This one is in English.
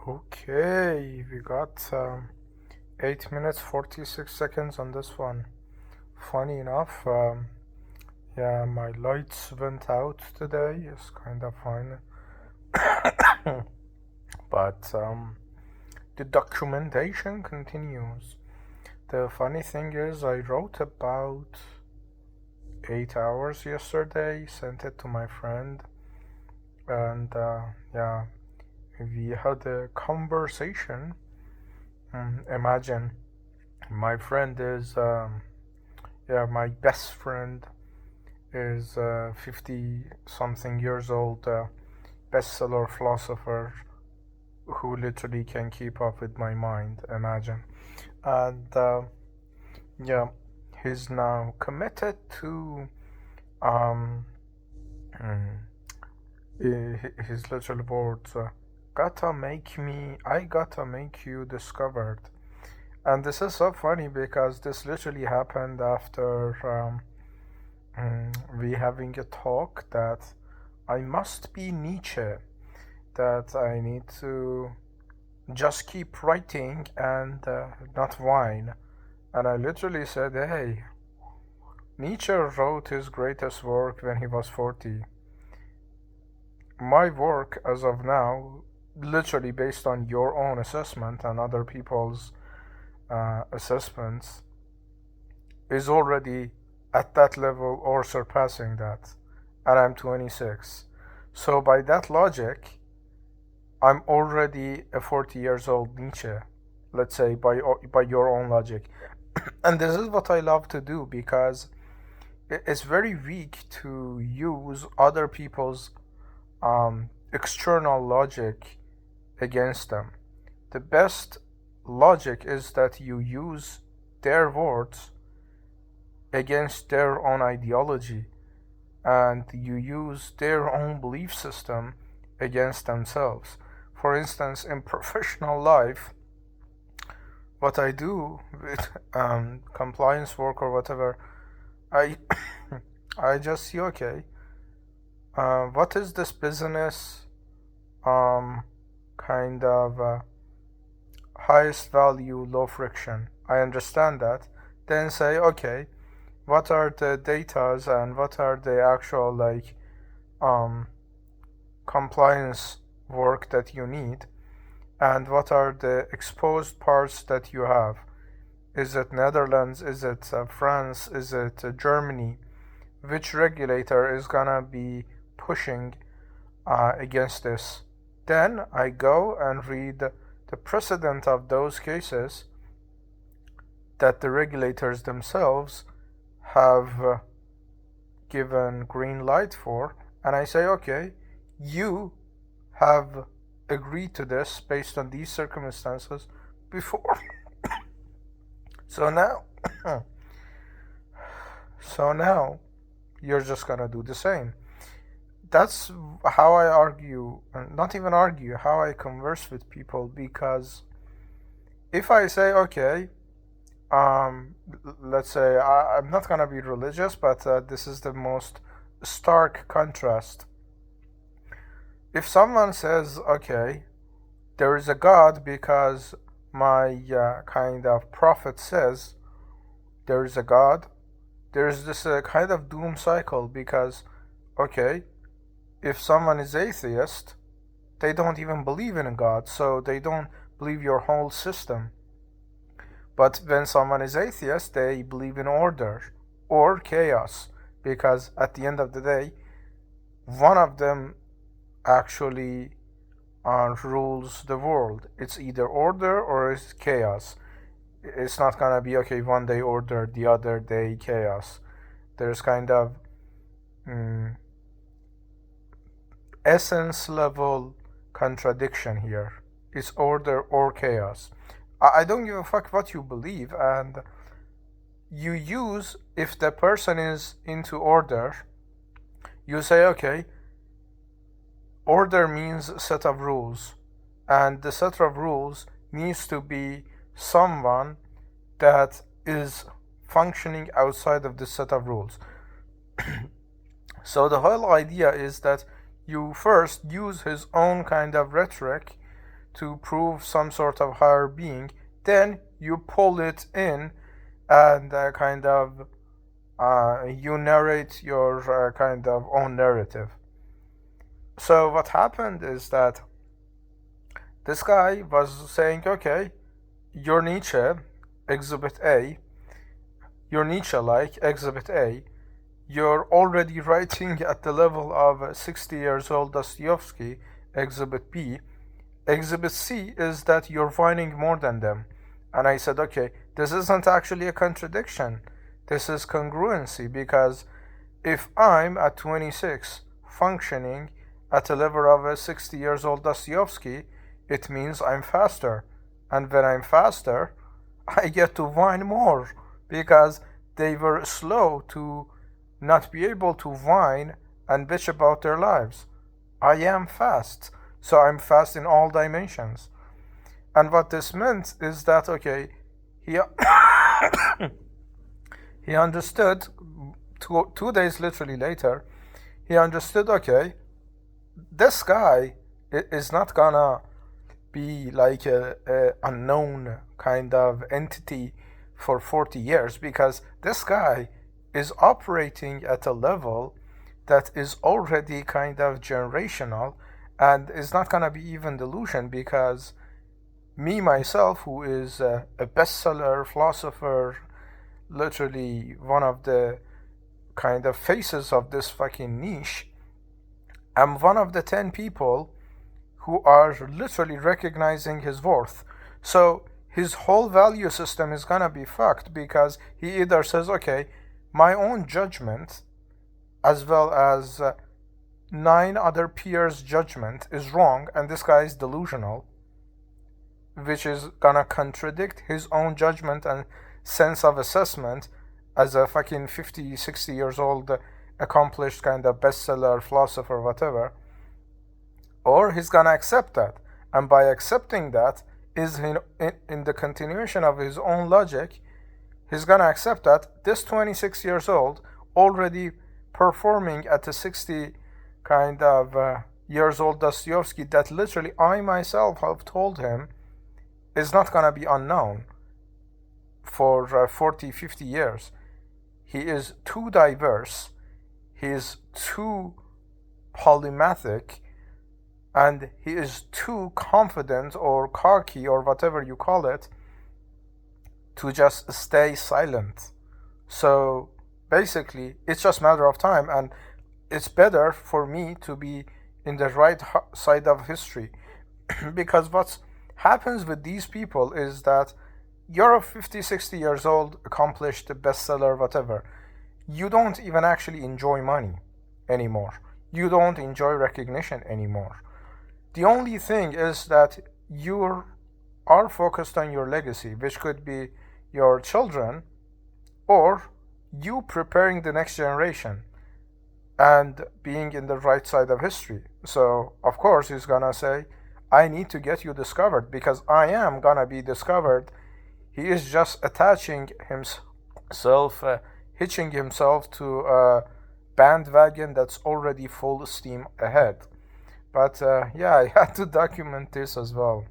Okay, we got 8 minutes 46 seconds on this one. Funny enough, yeah, my lights went out today. It's kind of fine, but the documentation continues. The funny thing is, I wrote about 8 hours yesterday, sent it to my friend, and yeah, we had a conversation. Imagine my friend is yeah, my best friend is 50 something years old, bestseller philosopher who literally can keep up with my mind. Imagine. And yeah, he's now committed to um his literal words, I gotta make you discovered. And this is so funny because this literally happened after we having a talk that I must be Nietzsche, that I need to just keep writing and not whine. And I literally said, hey, Nietzsche wrote his greatest work when he was 40. My work as of now, literally based on your own assessment and other people's assessments, is already at that level or surpassing that. And I'm 26. So by that logic, I'm already a 40 years old Nietzsche, let's say by your own logic. And this is what I love to do because it's very weak to use other people's external logic against them. The best logic is that you use their words against their own ideology, and you use their own belief system against themselves. For instance, in professional life, what I do with compliance work or whatever, I I just see, okay, what is this business kind of highest value, low friction? I understand that. Then say, okay, what are the datas and what are the actual like um, compliance work that you need, and what are the exposed parts that you have? Is it Netherlands? Is it France? Is it Germany? Which regulator is gonna be pushing against this? Then I go and read the precedent of those cases that the regulators themselves have given green light for, and I say, okay, you have agreed to this based on these circumstances before. So now, so now, you're just gonna do the same. That's how I argue, not even argue, how I converse with people. Because if I say, okay, let's say I'm not gonna be religious, but this is the most stark contrast. If someone says, okay, there is a God because my kind of prophet says there is a God, there is this kind of doom cycle because, okay, if someone is atheist, they don't even believe in a God, so they don't believe your whole system. But when someone is atheist, they believe in order or chaos, because at the end of the day, one of them actually rules the world. It's either order or it's chaos. It's not gonna be, okay, one day order, the other day chaos. There's kind of essence level contradiction here. It's order or chaos. I don't give a fuck what you believe, and you use, if the person is into order, you say, okay, order means set of rules, and the set of rules needs to be someone that is functioning outside of the set of rules. So the whole idea is that you first use his own kind of rhetoric to prove some sort of higher being, then you pull it in and you narrate your kind of own narrative. So what happened is that this guy was saying, okay, you're Nietzsche, exhibit A, you're Nietzsche-like, exhibit A, you're already writing at the level of 60 years old Dostoevsky, exhibit B. Exhibit C is that you're finding more than them. And I said, okay, this isn't actually a contradiction. This is congruency, because if I'm at 26 functioning at a level of a 60 years old Dostoevsky, it means I'm faster. And when I'm faster, I get to whine more, because they were slow to not be able to whine and bitch about their lives. I am fast, so I'm fast in all dimensions. And what this meant is that, okay, he he understood, 2 days literally later, he understood, okay, this guy is not gonna be like a unknown kind of entity for 40 years, because this guy is operating at a level that is already kind of generational and is not gonna be even delusion, because me myself, who is a bestseller philosopher, literally one of the kind of faces of this fucking niche, I'm one of the 10 people who are literally recognizing his worth. So his whole value system is gonna be fucked, because he either says, okay, my own judgment as well as 9 other peers' judgment is wrong and this guy is delusional, which is gonna contradict his own judgment and sense of assessment as a fucking 50, 60 years old accomplished kind of bestseller philosopher, whatever. Or he's gonna accept that, and by accepting that is in the continuation of his own logic, he's gonna accept that this 26 years old already performing at a 60 kind of years old Dostoevsky that literally I myself have told him is not gonna be unknown for 40, 50 years. He is too diverse, he is too polymathic, and he is too confident or cocky or whatever you call it to just stay silent. So basically it's just a matter of time, and it's better for me to be in the right side of history because what happens with these people is that you're a 50, 60 years old, accomplished bestseller, whatever. You don't even actually enjoy money anymore. You don't enjoy recognition anymore. The only thing is that you are focused on your legacy, which could be your children or you preparing the next generation and being in the right side of history. So, of course, he's gonna say, I need to get you discovered because I am gonna be discovered. He is just attaching himself, hitching himself to a bandwagon that's already full steam ahead. But yeah, I had to document this as well.